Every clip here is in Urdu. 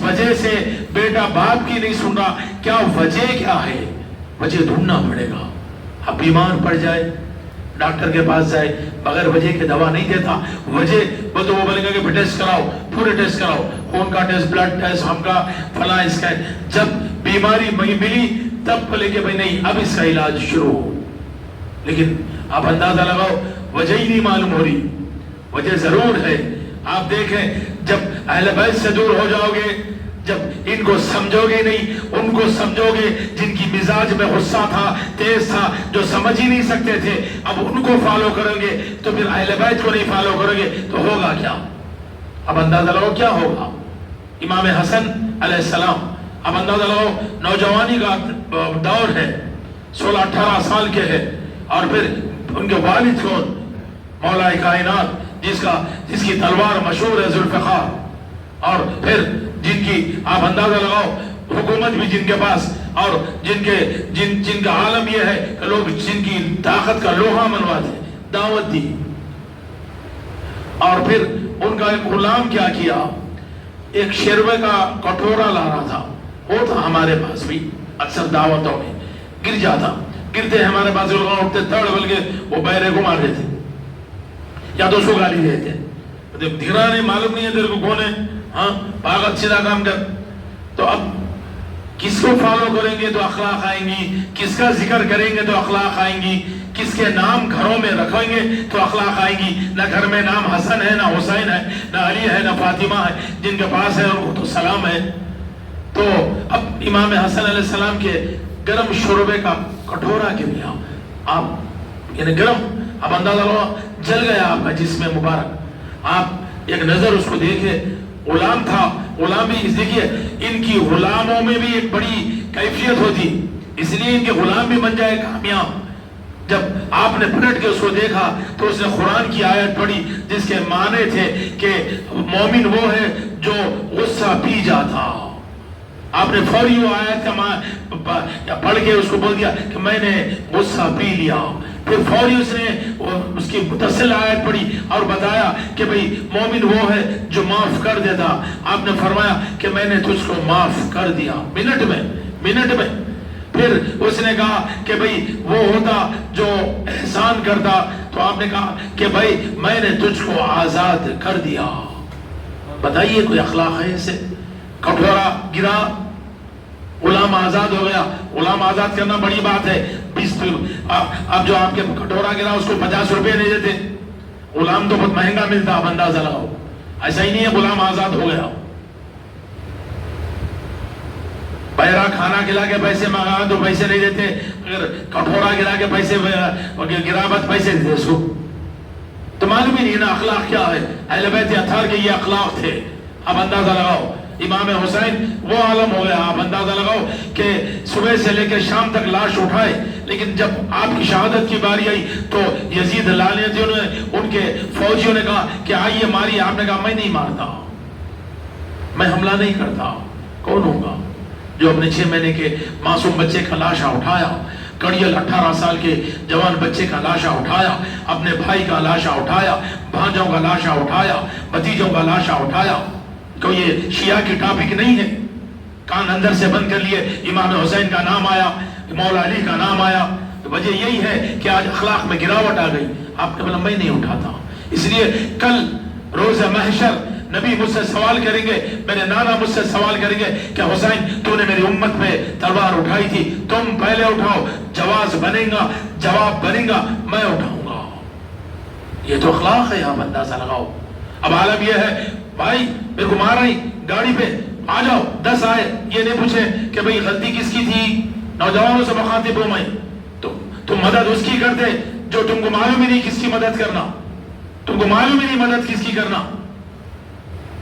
وجہ سے بیٹا باپ کی نہیں سن رہا، کیا وجہ کیا ہے؟ وجہ ڈھونڈنا پڑے گا. اب بیمار پڑ جائے، ڈاکٹر کے پاس جائے، بغیر وجہ کے دوا نہیں دیتا. وجہ وہ تو وہ بولے گا کہ ٹیسٹ کراؤ، پورے ٹیسٹ کراؤ، خون کا ٹیسٹ، بلڈ ٹیسٹ، ہم کا فلاں اس کا. جب بیماری ملی تب بولے کہ بھائی نہیں اب اس کا علاج شروع ہو. لیکن آپ اندازہ لگاؤ وجہ ہی نہیں معلوم ہو رہی. وجہ ضرور ہے. آپ دیکھیں جب اہل بیت سے دور ہو جاؤ گے، جب ان کو سمجھو گے نہیں، ان کو سمجھو گے جن کی مزاج میں غصہ تھا، تیز تھا، جو سمجھ ہی نہیں سکتے تھے، اب ان کو فالو کریں گے تو پھر اہل بیت کو نہیں فالو کریں گے تو ہوگا کیا؟ اب اندازہ لگاؤ کیا ہوگا. امام حسن علیہ السلام، اب اندازہ لگاؤ نوجوانی کا دور ہے، 16-18 سال کے ہے، اور پھر ان کے والد کون؟ مولا کائنات، جس کی تلوار مشہور ہے ذوالفقار، اور پھر جن کی آپ اندازہ لگاؤ حکومت بھی جن کے پاس، اور جن کا عالم یہ ہے کہ لوگ جن کی طاقت کا لوہا منواتے، دعوت دی. اور پھر ان کا ایک غلام کیا کیا، ایک شیروے کا کٹورا لا رہا تھا. وہ تھا ہمارے پاس بھی اکثر دعوتوں میں گر جاتا، گرتے ہمارے پاس لوگ اٹھتے تھڑ بل کے وہ بہرے کو مار دیتے یا تو اس کو گالی دیتے. دھیرا نہیں، معلوم نہیں ہے تیرے کو کون ہے، ہاں پاگل سیدھا کام کر. تو اب کس کو فالو کریں گے تو اخلاق آئیں گی، کس کا ذکر کریں گے تو اخلاق آئیں گی، کس کے نام گھروں میں رکھیں گے تو اخلاق آئیں گی. نہ گھر میں نام حسن ہے، نہ حسین ہے، نہ علی ہے، نہ فاطمہ ہے. جن کے پاس ہے ان کو تو سلام ہے. تو اب امام حسن علیہ السلام کے گرم شوربے کا کٹورا گر گیا، آپ یعنی گرم، اب اندازہ لو جل گیا آپ کا جسم مبارک. آپ ایک نظر اس کو دیکھے، غلام تھا. غلام بھی دیکھیے ان کی غلاموں میں بھی ایک بڑی کیفیت ہوتی، اس لیے ان کے غلام بھی بن جائے کامیاب. جب آپ نے پلٹ کے اس کو دیکھا تو اس نے قرآن کی آیت پڑھی جس کے معنی تھے کہ مومن وہ ہے جو غصہ پی جاتا. آپ نے فوری وہ آیت کا پڑھ کے اس کو بول دیا کہ میں نے غصہ پی لیا. پھر فوری اس نے اس کی متصل آیت پڑھی اور بتایا کہ بھئی مومن وہ ہے جو معاف کر دیتا. آپ نے فرمایا کہ میں نے تجھ کو معاف کر دیا منٹ میں. پھر اس نے کہا کہ بھئی وہ ہوتا جو احسان کرتا، تو آپ نے کہا کہ بھئی میں نے تجھ کو آزاد کر دیا. بتائیے کوئی اخلاق ہے اسے؟ کٹورا گرا، غلام آزاد ہو گیا. غلام آزاد کرنا بڑی بات ہے. اب جو آپ کے کٹورا گرا اس کو 50 روپے نہیں دیتے، غلام تو بہت مہنگا ملتا. اب اندازہ لگاؤ، ایسا ہی نہیں ہے غلام آزاد ہو گیا. بہرا کھانا کھلا کے پیسے مانگا تو پیسے نہیں دیتے، اگر کٹورا گرا کے پیسے گرابت پیسے دیتے اس کو. تو معلوم ہی نہیں نا اخلاق کیا ہے. اہل بیت اطہار کے یہ اخلاق تھے. اب اندازہ لگاؤ امام حسین وہ عالم ہو گیا. آپ اندازہ لگاؤ کہ صبح سے لے کے شام تک لاش اٹھائے، لیکن جب آپ کی شہادت کی باری آئی تو یزید لعنتی نے ان کے فوجیوں نے کہا کہ آئیے ماری. آپ نے کہا میں نہیں مارتا، میں حملہ نہیں کرتا. کون ہوگا جو اپنے 6 مہینے کے معصوم بچے کا لاشا اٹھایا، کڑیل 18 سال کے جوان بچے کا لاشا اٹھایا، اپنے بھائی کا لاشا اٹھایا، بھانجوں کا لاشا اٹھایا، بھتیجوں کا لاشا اٹھایا. تو یہ شیعہ کی ٹاپک نہیں ہے. کان اندر سے بند کر لیے، امام حسین کا نام آیا، مولا علی کا نام آیا. تو وجہ یہی ہے کہ آج اخلاق میں گراوٹ آ گئی. آپ نے بولا میں نہیں اٹھاتا. اس لیے کل روز محشر نبی مجھ سے سوال کریں گے، میرے نانا مجھ سے سوال کریں گے کہ حسین تو نے میری امت میں تلوار اٹھائی تھی، تم پہلے اٹھاؤ، جواز بنے گا، جواب بنے گا، میں اٹھاؤں گا. یہ تو اخلاق ہے. آپ اندازہ لگاؤ. اب عالم یہ ہے بھائی میرے کو مار رہی گاڑی پہ، آ جاؤ 10 آئے، یہ نہیں پوچھے کہ بھئی غلطی کس کی تھی. نوجوانوں سے مخاطب ہوں میں، تم مدد اس کی کرتے جو تم کو معلوم ہی نہیں کس کی مدد کرنا، تم کو معلوم ہی نہیں مدد کس کی کرنا،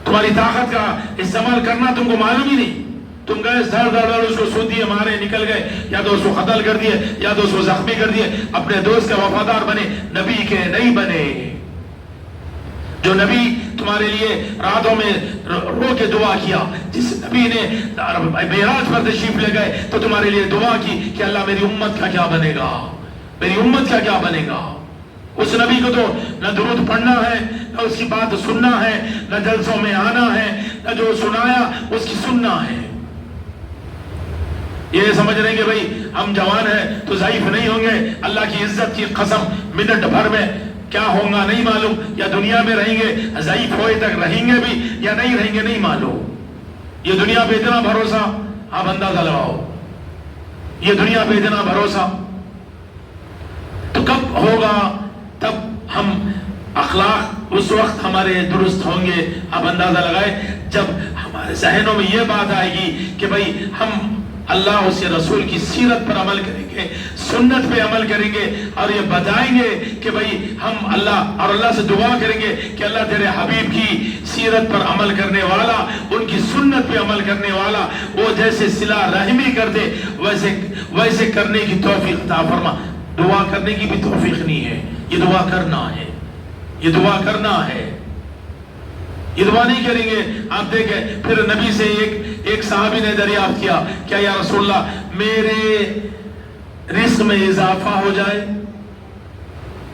تمہاری طاقت کا استعمال کرنا تم کو معلوم ہی نہیں. تم گئے دھڑ اس کو سود دیے، مارے، نکل گئے، یا تو اس کو قتل کر دیے یا تو اس کو زخمی کر دیے. اپنے دوست کا وفادار بنے، نبی کے نہیں بنے. جو نبی تمہارے لیے راتوں میں رو کے دعا کیا، جس نبی نے معراج پر تشریف لے گئے تو تمہارے لیے دعا کی کہ اللہ میری امت کا کیا بنے گا، میری امت کا کیا بنے گا. اس نبی کو تو نہ درود پڑھنا ہے، نہ اس کی بات سننا ہے، نہ جلسوں میں آنا ہے، یا جو سنایا اس کی سننا ہے. یہ سمجھ رہے ہیں کہ بھائی ہم جوان ہیں تو ضعیف نہیں ہوں گے. اللہ کی عزت کی قسم منٹ بھر میں کیا ہوگا نہیں معلوم. یا دنیا میں رہیں گے ضعیف ہوئے تک رہیں گے بھی یا نہیں رہیں گے نہیں معلوم. یہ دنیا پہ اتنا بھروسہ آپ اندازہ لگاؤ. یہ دنیا پہ اتنا بھروسہ تو کب ہوگا؟ تب ہم اخلاق اس وقت ہمارے درست ہوں گے. آپ اندازہ لگائے جب ہمارے ذہنوں میں یہ بات آئے گی کہ بھائی ہم اللہ اس کے رسول کی سیرت پر عمل کریں گے, سنت پہ عمل کریں گے, اور یہ بتائیں گے کہ بھئی ہم اللہ سے دعا کریں گے کہ اللہ تیرے حبیب کی سیرت پر عمل کرنے والا, ان کی سنت پہ عمل کرنے والا, وہ جیسے صلہ رحمی کر دے ویسے کرنے کی توفیق عطا فرما. دعا کرنے کی بھی توفیق نہیں ہے, یہ دعا کرنا ہے, یہ دعا کرنا ہے. یہ دعا نہیں کریں گے. آپ دیکھیں پھر نبی سے ایک صحابی نے دریافت کیا, کیا یا رسول اللہ میرے رزق میں اضافہ ہو جائے.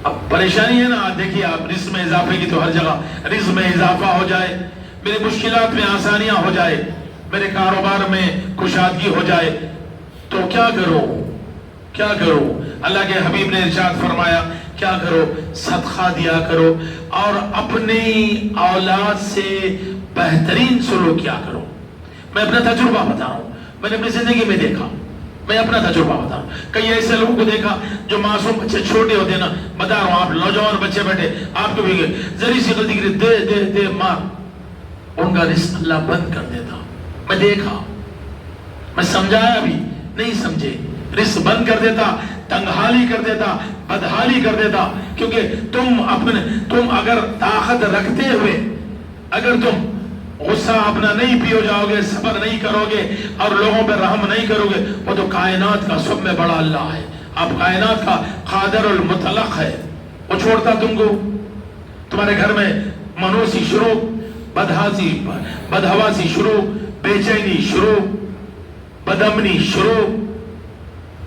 اب پریشانی ہے نا, دیکھیے آپ رزق میں اضافے کی تو ہر جگہ رزق میں اضافہ ہو جائے, میرے مشکلات میں آسانیاں ہو جائے, میرے کاروبار میں کشادگی ہو جائے, تو کیا کرو کیا کرو؟ اللہ کے حبیب نے ارشاد فرمایا کیا کرو؟ صدقہ دیا کرو اور اپنی اولاد سے بہترین سلوک کیا کرو. میں اپنا تجربہ بتا رہا ہوں, میں نے اپنی زندگی میں دیکھا, میں اپنا تجربہ بتا رہا ہوں. کئی ایسے لوگوں کو دیکھا جو معصوم بچے چھوٹے ہوتے ہیں نا, بتا رہا ہوں آپ نوجوان بچے بیٹھے, آپ کو بھی ذری سی غلطی کی دے دے دے مار, ان کا رزق اللہ بند کر دیتا. میں دیکھا, میں سمجھایا بھی نہیں سمجھے, رزق بند کر دیتا, تنگحالی کر دیتا, بدحالی کر دیتا. کیونکہ تم اگر طاقت رکھتے ہوئے اگر تم غصہ اپنا نہیں پیو جاؤ گے, صبر نہیں کرو گے اور لوگوں پہ رحم نہیں کرو گے, وہ تو کائنات کا سب میں بڑا اللہ ہے. آپ کائنات کا قادر المطلق ہے, وہ چھوڑتا تم کو. تمہارے گھر میں منوسی شروع, بدحواسی شروع, بے چینی شروع, بدامنی شروع,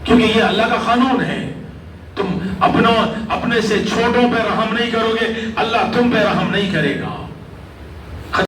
کیونکہ یہ اللہ کا قانون ہے. تم اپنے سے چھوٹوں پہ رحم نہیں کرو گے, اللہ تم پہ رحم نہیں کرے گا.